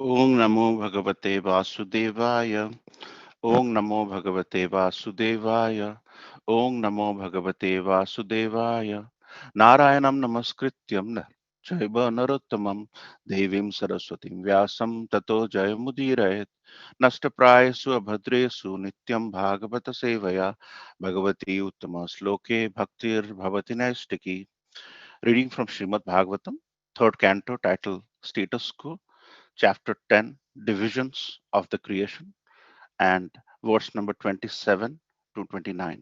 Om Namo Bhagavate Vasudevaya. Om Namo Bhagavate Vasudevaya. Om Namo Bhagavate Vasudevaya. Narayanam Namaskrityam Chaiva Narottamam Devim Saraswatim Vyasam Tato Jayamudirayat Nashtaprayasu Abhadresu Nityam Bhagavata Sevaya Bhagavati Uttama Sloke Bhaktir Bhavati Naistiki. Reading from Srimad Bhagavatam, third canto, title Status Quo, chapter 10, Divisions of the Creation, and verse number 27 to 29.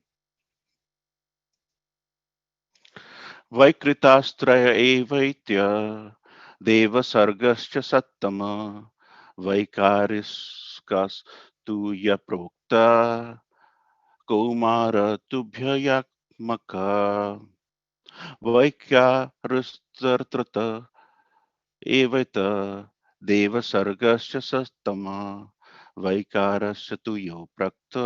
Vaikritastraya evaitya deva sargascha sattama vaikariskas tuya prokta kaumara tubhyayakmaka vaikarustartrata एवैत देव सर्गस्य सस्तमा वैकारस्य तु यो प्रक्त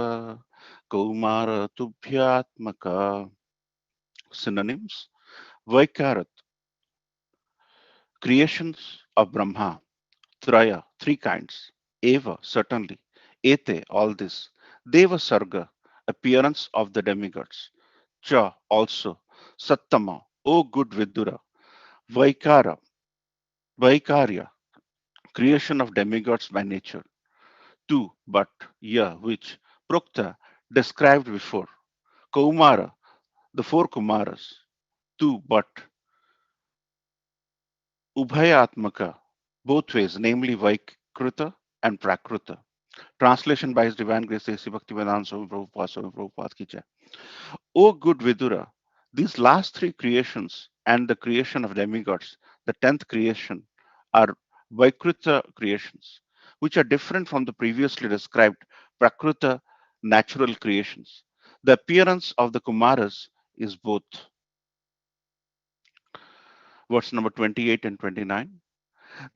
कौमार तुभ्यात्मका. Synonyms: Vaikarat, creations of Brahma. Traya, three kinds. Eva, certainly. Ete, all this. Deva Sarga, appearance of the demigods. Cha, also. Sattama, O good Vidura. Vaikara, Vaikarya, creation of demigods by nature. Two, but, yeah, which, Prokta, described before. Kaumara, the four Kumaras. Two, but, Ubhayatmaka, both ways, namely Vaikruta and Prakruta. Translation by His Divine Grace A.C. Bhaktivedanta Swami Prabhupada ki jai. O good Vidura, these last three creations and the creation of demigods, the 10th creation, are Vaikruta creations, which are different from the previously described Prakruta natural creations. The appearance of the Kumaras is both. Verse number 28 and 29.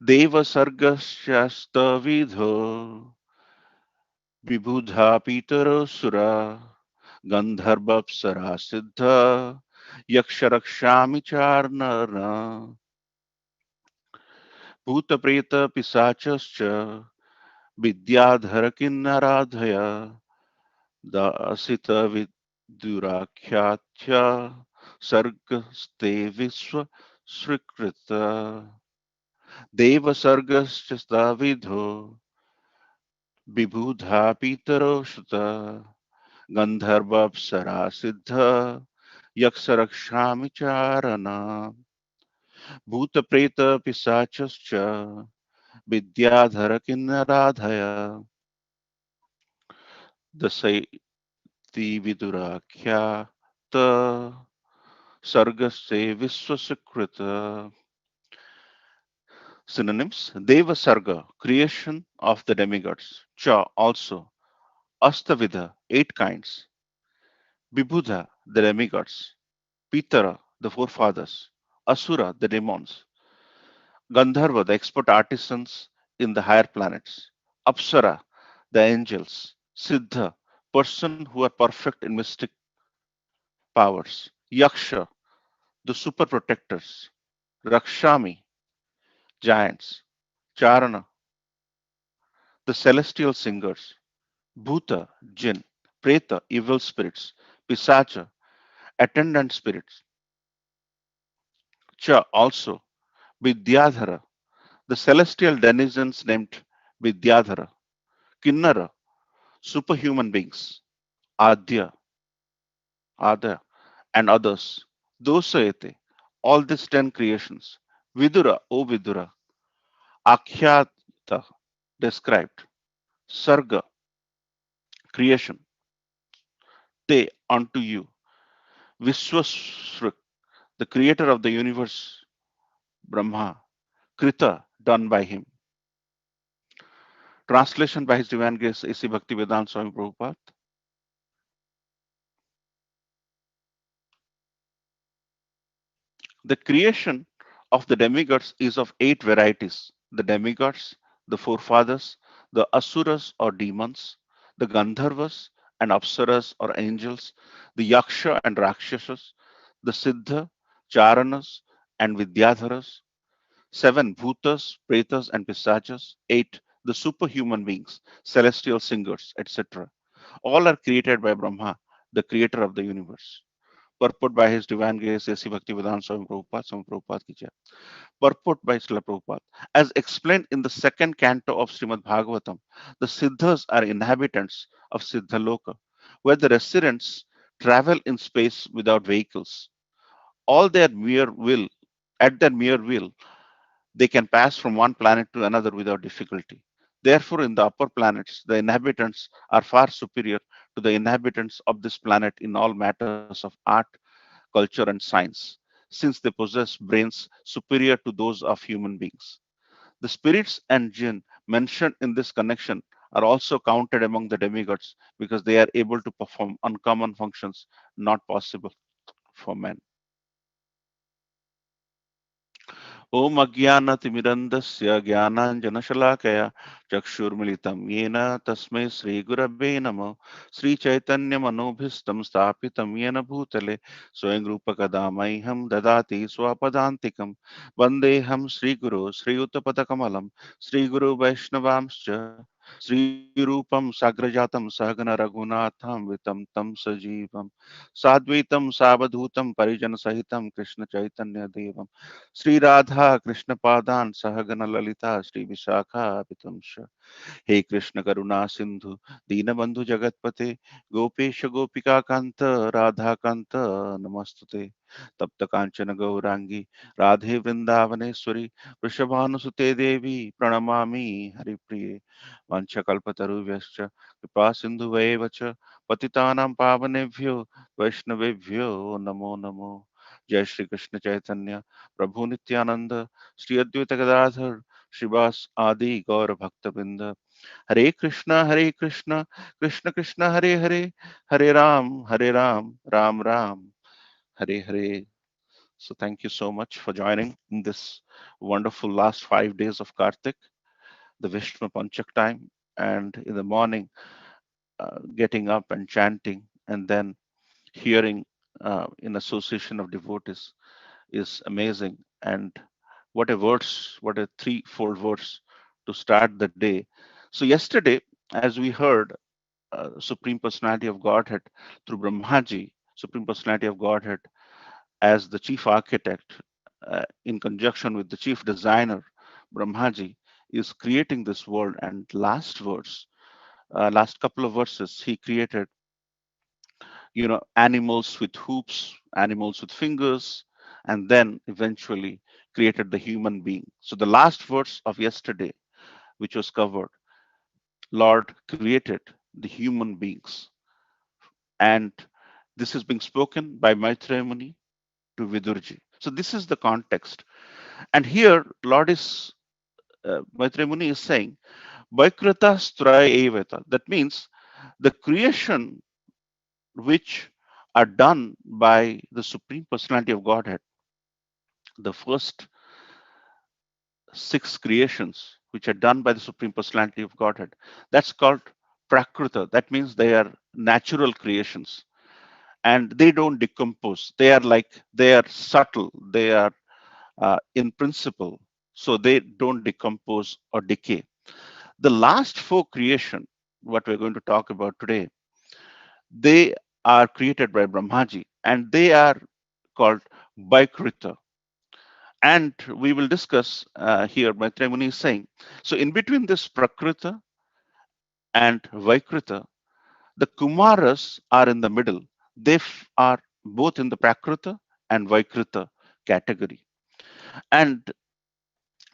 Deva Sargashasta Vidho Vibhudha Pitara Sura Gandharbapsara Siddha Yaksharakshami Charnara Bhutapreta Pisachascha Vidyadhara Kinnaradhaya Dasita Vidurakhyatya Sargaste Viswa Srikrita Deva Sargashta Vidho Vibhudha Pitaro Shuta Gandharbapsara Siddha Yaksarakshami Charana Bhutapreta Pisachascha Vidyadhara Kinnaradhaya Dasaiti Vidurakhyata Sargaste Viswasukrita. Synonyms: Deva Sarga, creation of the demigods. Cha, also. Astavidha, eight kinds. Vibhuda, the demigods. Pitara, the forefathers. Asura, the demons. Gandharva, the expert artisans in the higher planets. Apsara, the angels. Siddha, person who are perfect in mystic powers. Yaksha, the super protectors. Rakshami, giants. Charana, the celestial singers. Bhuta, jinn. Preta, evil spirits. Pisacha, attendant spirits. Cha, also. Vidyadhara, the celestial denizens named Vidyadhara. Kinnara, superhuman beings. Adya, Ada, and others. Dosayate, all these 10 creations. Vidura, O Vidura. Akhyata, described. Sarga, creation. Te, unto you. Viswasrik, the creator of the universe, Brahma. Krita, done by him. Translation by His Divine Grace A.C. Bhaktivedanta Swami Prabhupada. The creation of the demigods is of 8 varieties: the demigods, the forefathers, the asuras or demons, the gandharvas and apsaras or angels, the yaksha and rakshasas, the siddha, charanas, and vidyadharas, 7. Bhutas, Pretas, and Pisachas. 8. The superhuman beings, celestial singers, etc. All are created by Brahma, the creator of the universe. Purport by His Divine Grace A.C. Bhaktivedanta Swami Prabhupada ki jai. Purport by Srila Prabhupada. As explained in the second canto of Srimad Bhagavatam, the Siddhas are inhabitants of Siddhaloka, where the residents travel in space without vehicles. All their mere will, at their mere will, they can pass from one planet to another without difficulty. Therefore, in the upper planets, the inhabitants are far superior to the inhabitants of this planet in all matters of art, culture, and science, since they possess brains superior to those of human beings. The spirits and jinn mentioned in this connection are also counted among the demigods because they are able to perform uncommon functions not possible for men. ॐ अज्ञानतिमिरन्दस्य ज्ञानाञ्जनशलाकया चक्षुर्मिलितं येन तस्मै श्रीगुरवे नमः श्रीचैतन्यमनोभीष्टं स्थापितं येन भूतले स्वयं रूपकदा मह्यं ददाति स्वपदान्तिकं वन्देऽहं श्रीगुरो श्रीयुतपदकमलं श्रीगुरो वैष्णवांश्च श्रीरूपं साग्रजातं सहगण रघुनाथान्वितं तं सजीवं साद्वैतं सावधूतं परिजनसहितं कृष्णचैतन्यदेवं Sri Radha Krishna Padan Sahagana Lalita Sri Vishakha Pitamsha He Krishna Karuna Sindhu Dinabandhu Jagatpate Gopesha Gopika Kanta Radha Kanta Namastute Tapta Kanchana Gaurangi Radhe Vrindavaneshwari Vrishabhanusute Devi Pranamami Haripriye Vanchakalpataru Vyascha Kripa Sindhu Vacha Patitanam Pavanebhyo Vaishnavebhyo Namo Namo Jai Shri Krishna Chaitanya प्रभु नित्यानंद श्री अद्वैत गदाधर श्रीवास आदि गौर भक्तवृंद हरे Krishna Krishna Krishna Hare Hare Hare Ram Ram Ram Hare Hare. So thank you so much for joining in this wonderful last 5 days of Kartik, the Vishnu Panchak time, and in the morning, getting up and chanting, and then hearing in association of devotees is amazing. And what a verse, what a threefold verse to start the day. So, yesterday, as we heard, Supreme Personality of Godhead through Brahmaji, Supreme Personality of Godhead as the chief architect, in conjunction with the chief designer, Brahmaji, is creating this world. And last verse, last couple of verses, he created, animals with hoops, animals with fingers, and then eventually created the human being. So the last verse of yesterday, which was covered, Lord created the human beings. And this is being spoken by Maitreya Muni to Vidurji. So this is the context. And here, Lord is, Maitreya Muni is saying, Vaikrata Straya Evata. That means the creation which are done by the Supreme Personality of Godhead, the first six creations which are done by the Supreme Personality of Godhead, that's called Prakruta. That means they are natural creations and they don't decompose. They are subtle, they are in principle, so they don't decompose or decay. The last four creation, what we're going to talk about today, they are created by Brahmaji and they are called Baikrita. And we will discuss here, Maitreya Muni is saying, so in between this Prakrita and Vaikrita, the Kumaras are in the middle. They are both in the Prakrita and Vaikrita category. And,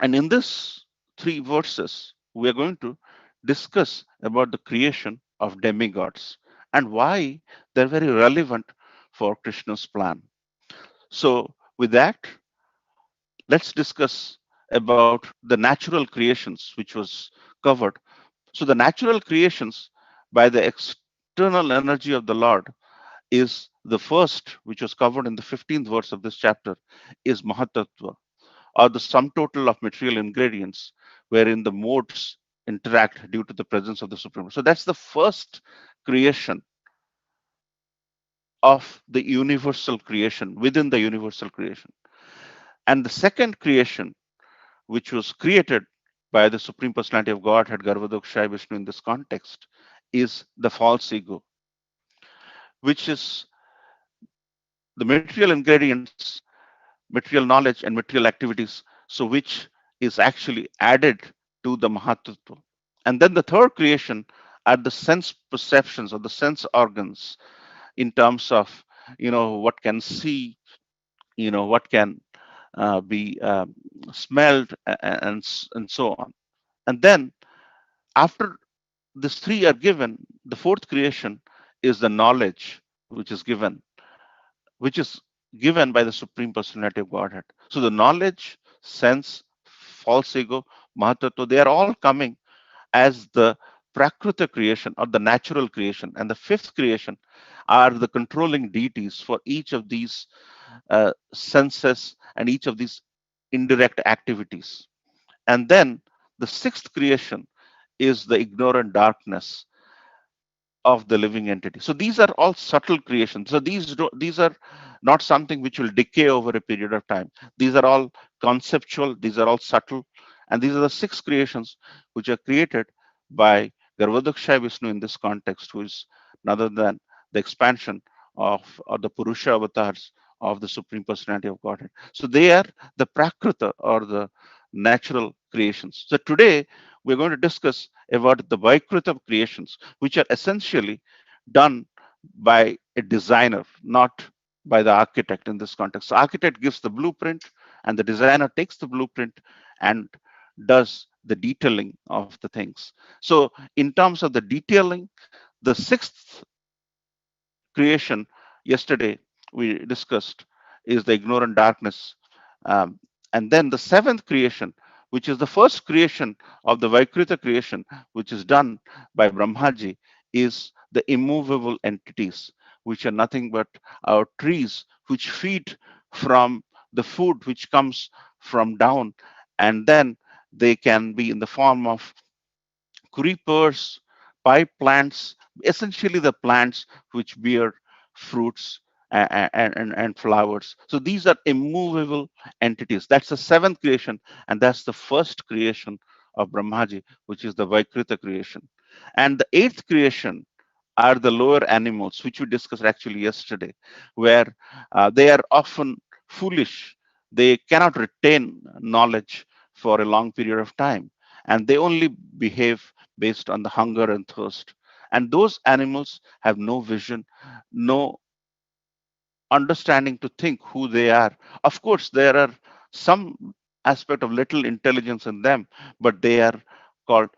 and in this three verses, we are going to discuss about the creation of demigods and why they're very relevant for Krishna's plan. So, with that, let's discuss about the natural creations which was covered. So the natural creations by the external energy of the Lord is the first, which was covered in the 15th verse of this chapter, is Mahatattva, or the sum total of material ingredients wherein the modes interact due to the presence of the Supreme. So that's the first creation of the universal creation within the universal creation. And the second creation which was created by the Supreme Personality of Godhead, Garvadoksha Vishnu in this context, is the false ego, which is the material ingredients, material knowledge, and material activities, so which is actually added to the Mahatattva. And then the third creation are the sense perceptions or the sense organs in terms of, what can see, what can be smelled, and so on. And then after these three are given, the fourth creation is the knowledge which is given, which is given by the Supreme Personality of Godhead. So the knowledge, sense, false ego, Mahatattva, they are all coming as the Prakrita creation or the natural creation. And the fifth creation are the controlling deities for each of these senses and each of these indirect activities. And then the sixth creation is the ignorant darkness of the living entity. So these are all subtle creations. So these are not something which will decay over a period of time. These are all conceptual. These are all subtle, and these are the six creations which are created by Garvadaksha Vishnu in this context, who is none other than the expansion of or the Purusha avatars of the Supreme Personality of Godhead. So they are the Prakrita or the natural creations. So today we're going to discuss about the Vaikrita creations, which are essentially done by a designer, not by the architect in this context. So architect gives the blueprint, and the designer takes the blueprint and does the detailing of the things. So in terms of the detailing, the sixth creation yesterday we discussed is the ignorant darkness. Um, and then the seventh creation, which is the first creation of the Vaikrita creation, which is done by Brahmaji, is the immovable entities, which are nothing but our trees, which feed from the food which comes from down. And then they can be in the form of creepers, pipe plants, essentially the plants which bear fruits and flowers. So these are immovable entities. That's the seventh creation, and that's the first creation of Brahmaji, which is the Vaikrita creation. And the eighth creation are the lower animals, which we discussed actually yesterday, where they are often foolish. They cannot retain knowledge for a long period of time, and they only behave based on the hunger and thirst. And those animals have no vision, no understanding to think who they are. Of course, there are some aspect of little intelligence in them, but they are called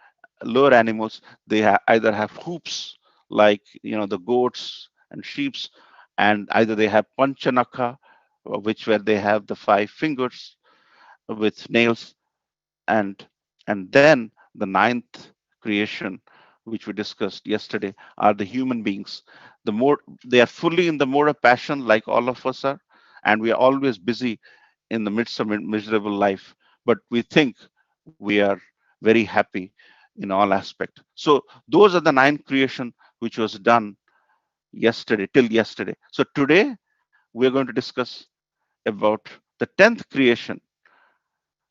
lower animals. They either have hoops like the goats and sheeps, and either they have panchanakha, which where they have the five fingers with nails, and then the ninth creation which we discussed yesterday are the human beings. They are fully in the mode of passion like all of us are, and we are always busy in the midst of a miserable life, but we think we are very happy in all aspect. So those are the nine creation which was done yesterday, till yesterday. So today we are going to discuss about the 10th creation.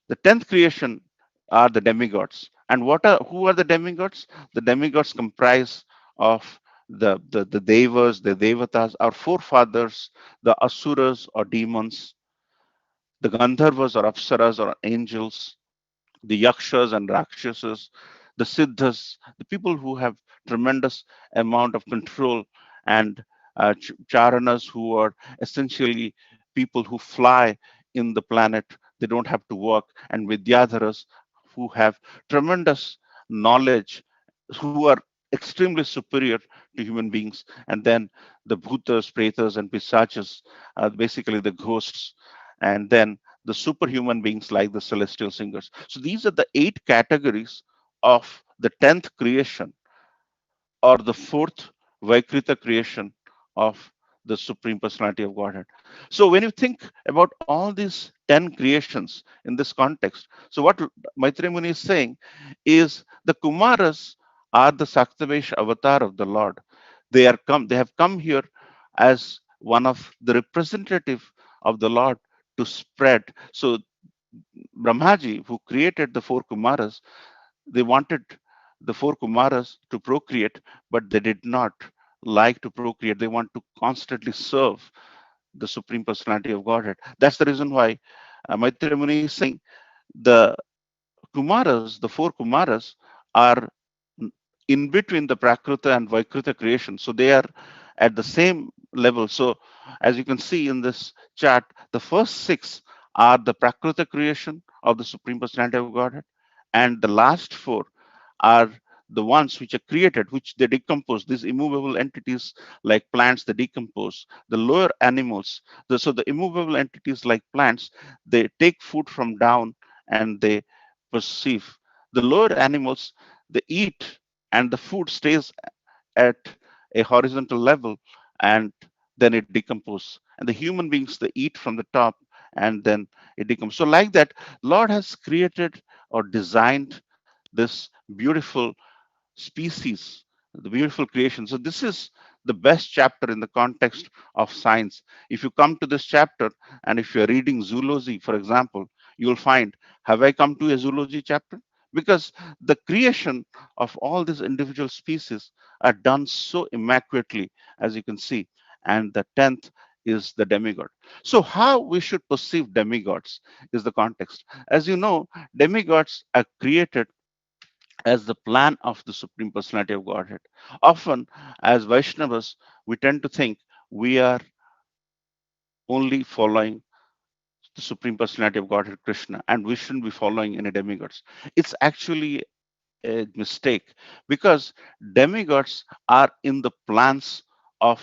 The 10th creation are the demigods. And who are the demigods? The demigods comprise of the devas, the devatas, our forefathers, the asuras or demons, the gandharvas or apsaras or angels, the yakshas and rakshasas, the siddhas, the people who have tremendous amount of control, and charanas, who are essentially people who fly in the planet. They don't have to walk, and vidyadharas, who have tremendous knowledge, who are extremely superior to human beings. And then the bhutas, pretas, and pisachas, basically the ghosts, and then the superhuman beings like the celestial singers. So these are the eight categories of the 10th creation or the fourth Vaikrita creation of the Supreme Personality of Godhead. So when you think about all these 10 creations in this context, so what Maitreya Muni is saying is the Kumaras are the Saktavesh avatar of the Lord. They have come here as one of the representative of the Lord to spread. So Brahmaji, who created the four Kumaras, they wanted the four Kumaras to procreate, but they did not like to procreate. They want to constantly serve the Supreme Personality of Godhead. That's the reason why Maitreya Muni is saying the Kumaras, the four Kumaras, are in between the Prakruta and Vaikruta creation. So they are at the same level. So as you can see in this chart, the first six are the Prakruta creation of the Supreme Personality of Godhead, and the last four are the ones which are created, which they decompose. These immovable entities like plants, they decompose. The lower animals, so the immovable entities like plants, they take food from down and they perceive. The lower animals, they eat and the food stays at a horizontal level, and then it decomposes. And the human beings, they eat from the top and then it decomposes. So like that, Lord has created or designed this beautiful species, the beautiful creation. So this is the best chapter in the context of science. If you come to this chapter and if you're reading zoology, for example, you'll find, have I come to a zoology chapter? Because the creation of all these individual species are done so immaculately, as you can see. And the 10th is the demigod. So how we should perceive demigods is the context. As you know, demigods are created as the plan of the Supreme Personality of Godhead. Often, as Vaishnavas, we tend to think we are only following the Supreme Personality of Godhead, Krishna, and we shouldn't be following any demigods. It's actually a mistake because demigods are in the plans of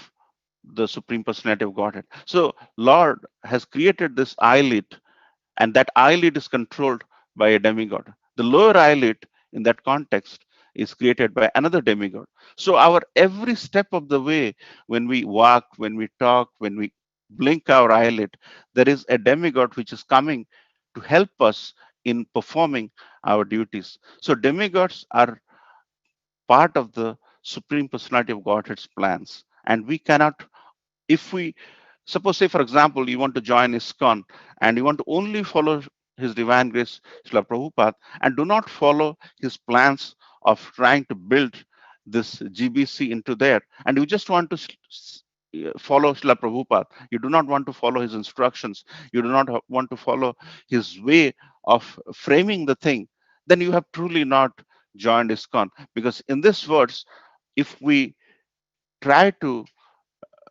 the Supreme Personality of Godhead. So, Lord has created this eyelid, and that eyelid is controlled by a demigod. The lower eyelid in that context is created by another demigod. So our every step of the way, when we walk, when we talk, when we blink our eyelid, there is a demigod which is coming to help us in performing our duties. So demigods are part of the Supreme Personality of Godhead's plans, and we cannot, if we suppose, say for example, you want to join ISKCON and you want to only follow His Divine Grace Srila Prabhupada and do not follow his plans of trying to build this GBC into there, and you just want to follow Srila Prabhupada, you do not want to follow his instructions, you do not want to follow his way of framing the thing, then you have truly not joined ISKCON. Because in this verse, if we try to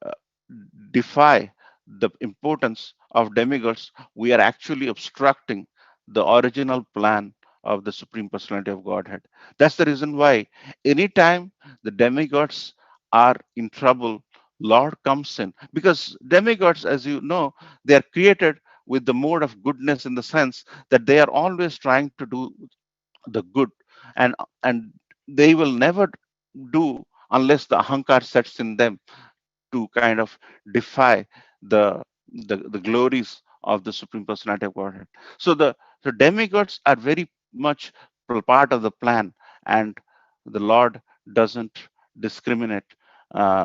uh, defy the importance of demigods, we are actually obstructing the original plan of the Supreme Personality of Godhead. That's the reason why anytime the demigods are in trouble, Lord comes in. Because demigods, as you know, they are created with the mode of goodness in the sense that they are always trying to do the good, and they will never do unless the ahankar sets in them to kind of defy the the glories of the Supreme Personality of Godhead. So the demigods are very much part of the plan, and the Lord doesn't discriminate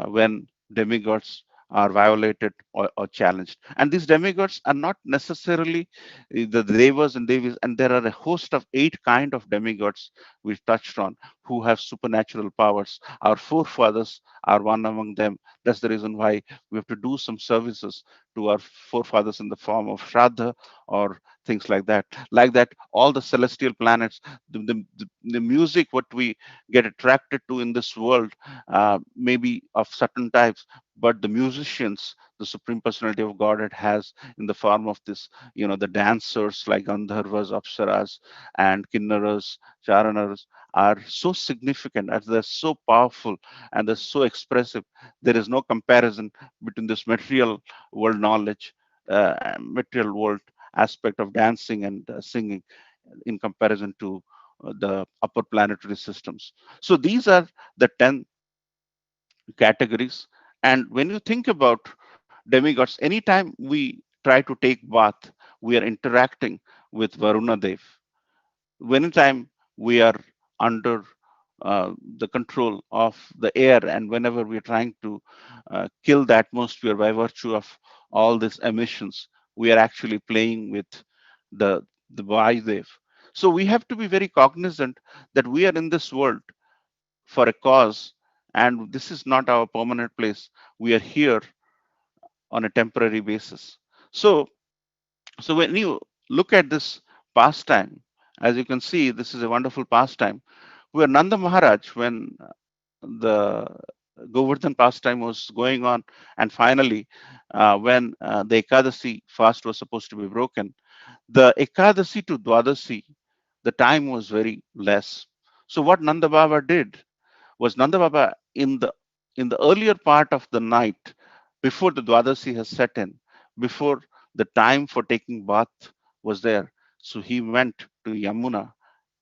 when demigods are violated or challenged. And these demigods are not necessarily the devas and devis, and there are a host of 8 kind of demigods we touched on who have supernatural powers. Our forefathers are one among them. That's the reason why we have to do some services to our forefathers in the form of Shraddha or things like that. Like that, all the celestial planets, the music what we get attracted to in this world may be of certain types, but the musicians, the Supreme Personality of Godhead has in the form of this, the dancers like Gandharvas, Apsaras, and Kinnaras, Charanas are so significant as they're so powerful and they're so expressive. There is no comparison between this material world knowledge, material world aspect of dancing and singing in comparison to the upper planetary systems. So these are the 10 categories. And when you think about demigods, anytime we try to take bath, we are interacting with Varuna Dev. Anytime we are under the control of the air, and whenever we're trying to kill the atmosphere by virtue of all these emissions, we are actually playing with the the Vayudev. So we have to be very cognizant that we are in this world for a cause, and this is not our permanent place. We are here on a temporary basis. So, so when you look at this pastime, as you can see, this is a wonderful pastime where Nanda Maharaj, when the Govardhan pastime was going on, and finally, when the Ekadasi fast was supposed to be broken, the Ekadasi to Dwadasi, the time was very less. So what Nanda Baba did was Nanda Baba in the earlier part of the night, before the Dwadasi has set in, before the time for taking bath was there. So he went to Yamuna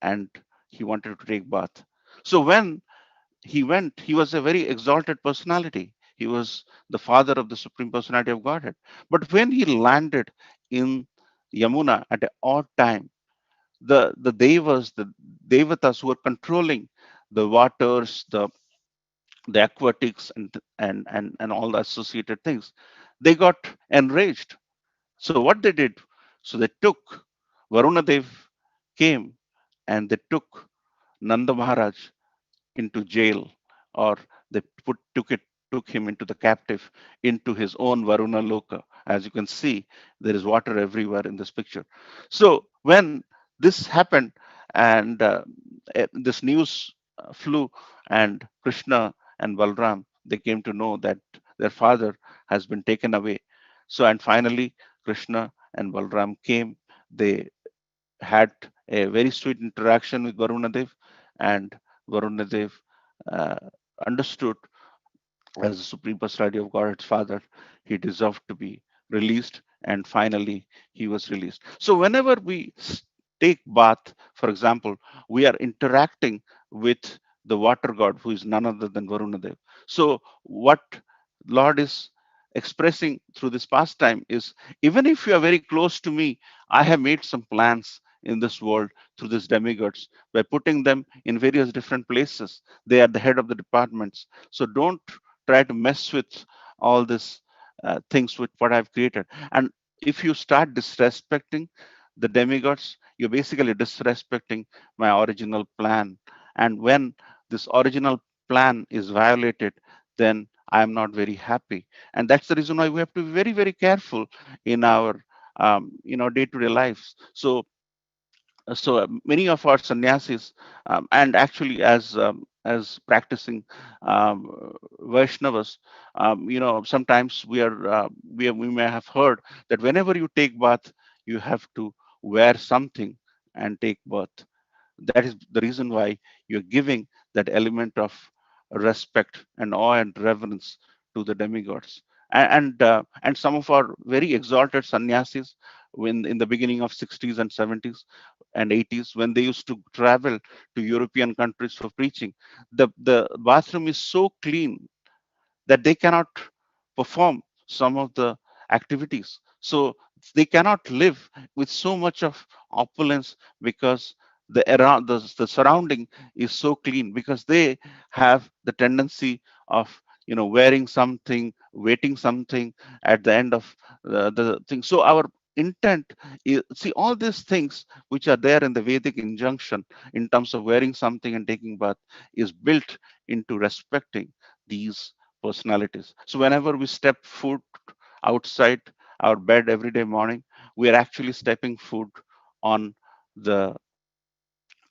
and he wanted to take bath. So when he went, he was a very exalted personality. He was the father of the Supreme Personality of Godhead. But when he landed in Yamuna at an odd time, the devas, the devatas who were controlling the waters, the aquatics and all the associated things, they got enraged. So what they did, so they took Varunadev came and they took Nanda Maharaj into jail, or they took him into the captive into his own Varuna Loka. As you can see, there is water everywhere in this picture. So when this happened, and this news flew, and Krishna and Balram, they came to know that their father has been taken away. So and finally Krishna and Balram came. They had a very sweet interaction with Varunadev, and Varunadev uh, understood, as the Supreme Personality of God's Father, he deserved to be released, and finally he was released. So whenever we take bath, for example, we are interacting with the water god, who is none other than Varunadev. So what Lord is expressing through this pastime is, even if you are very close to me, I have made some plans in this world through these demigods by putting them in various different places. They are the head of the departments. So don't try to mess with all this things with what I've created. And if you start disrespecting the demigods, you're basically disrespecting my original plan. And when this original plan is violated, then I am not very happy. And that's the reason why we have to be very, very careful in our day-to-day lives. So many of our sannyasis, and actually as practicing Vaishnavas, sometimes we may have heard that whenever you take bath, you have to wear something and take bath. That is the reason why you're giving that element of respect and awe and reverence to the demigods. And some of our very exalted sannyasis, when in the beginning of 60s and 70s and 80s, when they used to travel to European countries for preaching, the bathroom is so clean that they cannot perform some of the activities. So they cannot live with so much of opulence, because the surrounding is so clean, because they have the tendency of wearing something, waiting something at the end of the thing. So our intent is, see, all these things which are there in the Vedic injunction in terms of wearing something and taking bath is built into respecting these personalities. So whenever we step foot outside our bed every day morning, we are actually stepping foot on the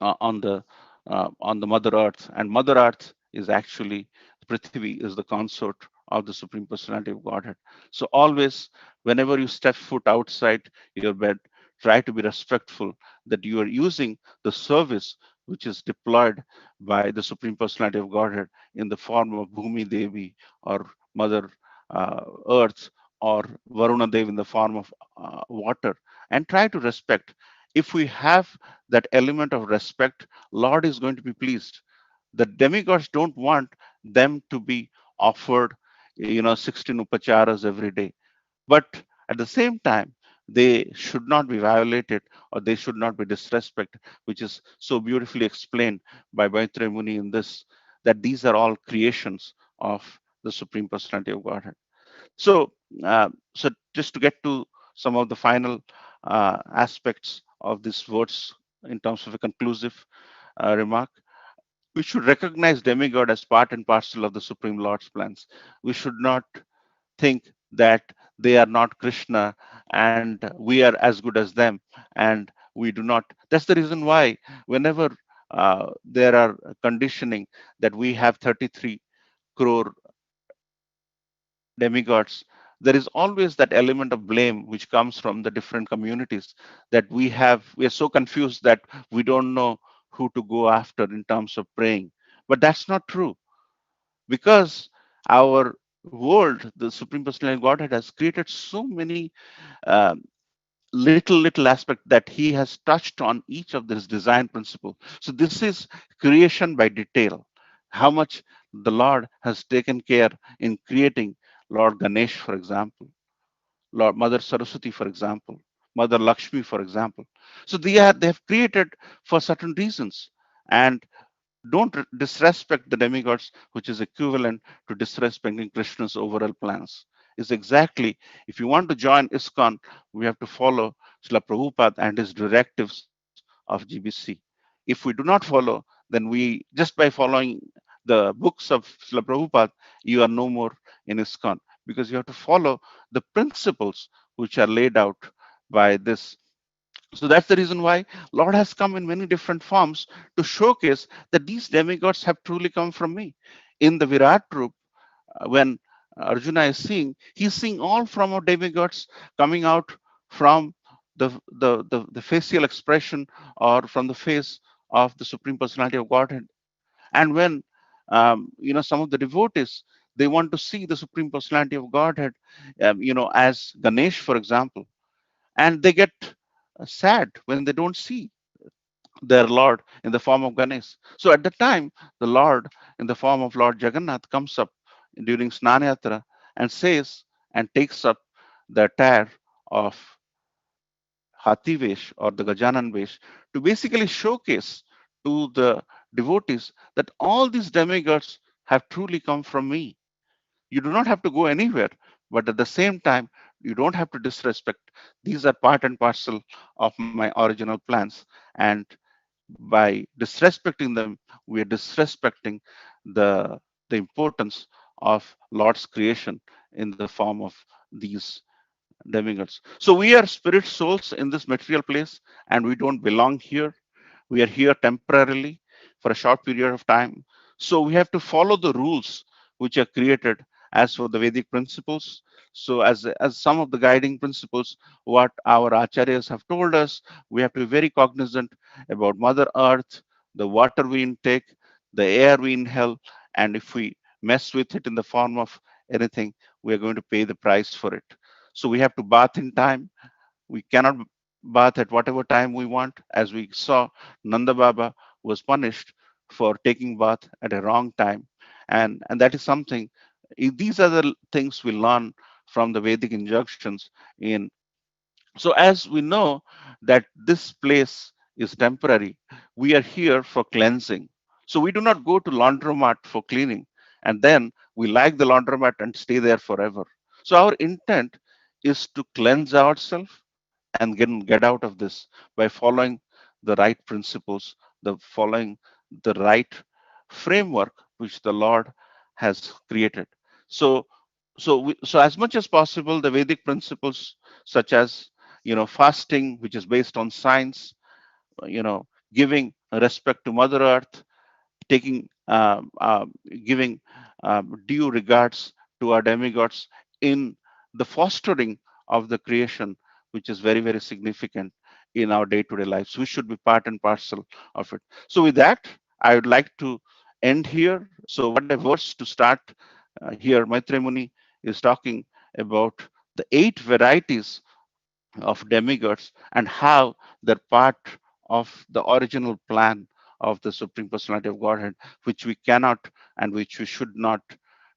on the Mother Earth, and Mother Earth is actually, Prithvi is the consort of the Supreme Personality of Godhead. So always, whenever you step foot outside your bed, try to be respectful that you are using the service which is deployed by the Supreme Personality of Godhead in the form of Bhumi Devi, or Mother Earth, or Varuna Devi in the form of water, and try to respect. If we have that element of respect, Lord is going to be pleased. The demigods don't want them to be offered 16 upacharas every day, but at the same time, they should not be violated, or they should not be disrespected, which is so beautifully explained by Maitreya Muni in this, that these are all creations of the Supreme Personality of Godhead. So, so just to get to some of the final aspects of these words in terms of a conclusive remark. We should recognize demigod as part and parcel of the Supreme Lord's plans. We should not think that they are not Krishna and we are as good as them, and we do not. That's the reason why whenever there are conditioning that we have 33 crore demigods, there is always that element of blame which comes from the different communities, that we are so confused that we don't know who to go after in terms of praying. But that's not true, because our world, the Supreme Personality of Godhead, has created so many um, little aspect that he has touched on each of this design principle. So this is creation by detail, how much the Lord has taken care in creating Lord Ganesh, for example, Lord Mother Saraswati, for example, Mother Lakshmi, for example. So they have created for certain reasons, and don't disrespect the demigods, which is equivalent to disrespecting Krishna's overall plans. Is exactly, if you want to join ISKCON, we have to follow Srila Prabhupada and his directives of GBC. If we do not follow, then just by following the books of Srila Prabhupada, you are no more in ISKCON, because you have to follow the principles which are laid out by this. So that's the reason why Lord has come in many different forms to showcase that these demigods have truly come from me. In the Virat Roop, when Arjuna is seeing, he's seeing all from our demigods coming out from the facial expression or from the face of the Supreme Personality of Godhead. And when some of the devotees, they want to see the Supreme Personality of Godhead, as Ganesh, for example, and they get sad when they don't see their Lord in the form of Ganesh. So at the time, the Lord in the form of Lord Jagannath comes up during Snanayatra and says and takes up the attire of Hathi Vesh or the Gajanan Vesh to basically showcase to the devotees that all these demigods have truly come from me. You do not have to go anywhere, but at the same time, you don't have to disrespect. These are part and parcel of my original plans. And by disrespecting them, we are disrespecting the, the importance of Lord's creation in the form of these demigods. So we are spirit souls in this material place, and we don't belong here. We are here temporarily for a short period of time. So we have to follow the rules which are created as for the Vedic principles. So as some of the guiding principles, what our acharyas have told us, we have to be very cognizant about Mother Earth, the water we intake, the air we inhale, and if we mess with it in the form of anything, we are going to pay the price for it. So we have to bath in time. We cannot bath at whatever time we want. As we saw, Nanda Baba was punished for taking bath at a wrong time. And that is something, these are the things we learn from the Vedic injunctions in. So as we know that this place is temporary, we are here for cleansing. So we do not go to laundromat for cleaning and then we like the laundromat and stay there forever. So our intent is to cleanse ourselves and get out of this by following the right principles, the following the right framework which the Lord has created. So so as much as possible, the Vedic principles such as fasting, which is based on science, giving respect to Mother Earth, taking giving due regards to our demigods in the fostering of the creation, which is very significant in our day-to-day lives. We should be part and parcel of it. So with that, I would like to end here. So what a verse to start here. Maitre Muni is talking about the 8 varieties of demigods and how they're part of the original plan of the Supreme Personality of Godhead, which we cannot and which we should not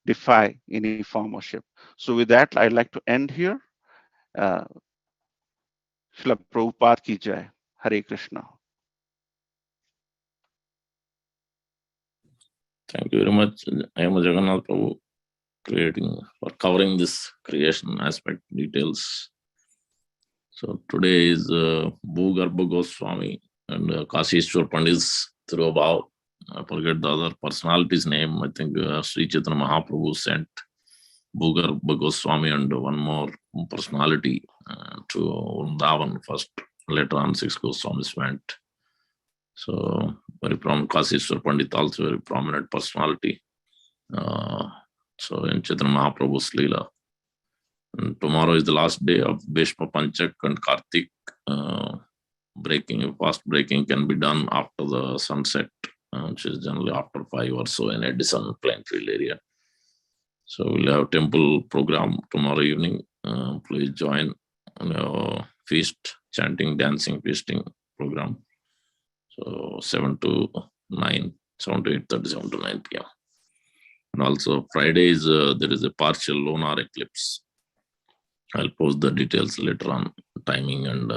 defy any form of worship. So with that, I'd like to end here. Uh, Srila Prabhupada ki jai. Hare Krishna. Thank you very much, Hema Jagańnātha Prabhu, for covering this creation aspect details. So today is Bhugarbha Goswami and Kashishwar Pandit's through about, I forget the other personality's name. I think Sri Chaitanya Mahaprabhu sent Bhugarbha Goswami and one more personality to Vrindavan first. Later on, 6 Goswamis went. So very prominent, Kashishwar Pandit also very prominent personality. So in Chaitanya Mahaprabhu's Leela. And tomorrow is the last day of Bhishma Panchak and Kartik. Fast breaking can be done after the sunset, which is generally after 5 or so in Edison Plainfield area. So we'll have temple program tomorrow evening. Please join feast, chanting, dancing, feasting program. So 7 to 8:30, 7 to 9 p.m. And also Friday is there is a partial lunar eclipse. I'll post the details later on, timing and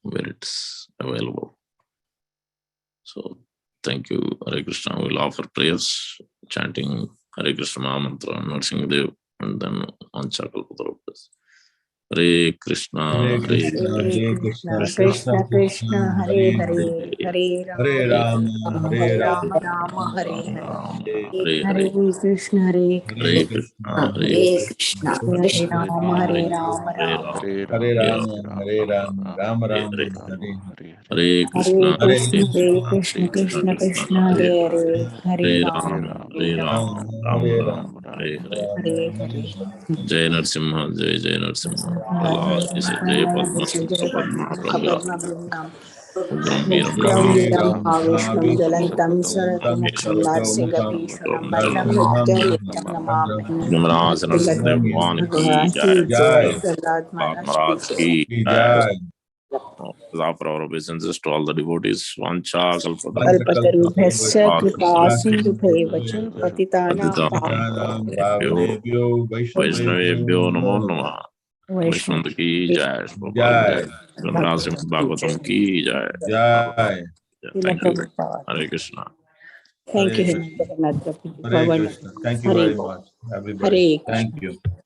where it's available. So thank you, Hare Krishna. We'll offer prayers, chanting Hare Krishna Mahamantra, Narsingadev, and then Untitled. Hare Krishna, Hare Hare Krishna, Krishna, Krishna Krishna, Hare Hare, Hare Hare Rama, Rama, Hare Hare Rama, Rama Hare Rama, Hare. Rama, Hare Hare Hare, Krishna, Hare Hare Krishna, Krishna, Hare Krishna, Hare Hare Rama, Rama, Hare Rama, Hare Rama. Hare Hare Rama, Rama, Hare Rama, Rama, Rama Hare Rama, Hare Hare. Hare Hare Krishna, Krishna, Hare Hare Krishna, Krishna, Krishna Krishna, Krishna, Hare Hare Hare, Hare, Hare Hare Hare Rama, Rama, Hare Hare Rama, Rama, Rama, Rama Rama Rama, Rama, Hare Rama Hare. Hare Hare. Jai Narsimha, Jai Narsimha. Lord, this is Jai Padma Sutta Padma Prabha. Ugram Ugrauндram Biram Bhavishvam Jalantam Saratmuksham Bhiram Narsingabhishwaram Bhadram Nitya Nityam Namami Nimrasanam Bhagwan ki Bhagavan jai. Ki Jai Lord Prahlad Maharaj Maharaj Ki ki jai. Jai. Offer our obeisances to all the devotees. Vancha Kalpatarubhyasya Kripa Sindhubheva Cha Patitanam Patita Patitanam Bhyo Pavanebhyo Vaishnavebhyo Vaishnavebhyo Namo Namo Namo. Namah. Vaishnav Vaishnav ki jai. Prabhupada jai. Jai. Nimrasim Bhagavatam ki jai. Jai. Srila Thank you. Prabhupada. Hare Krishna. Thank you, Hare Hema Krishna. Jagańnātha, for Hare wonderful. Krishna. Thank you Hare very Bo. much, everybody. Hare Thank Krishna. you.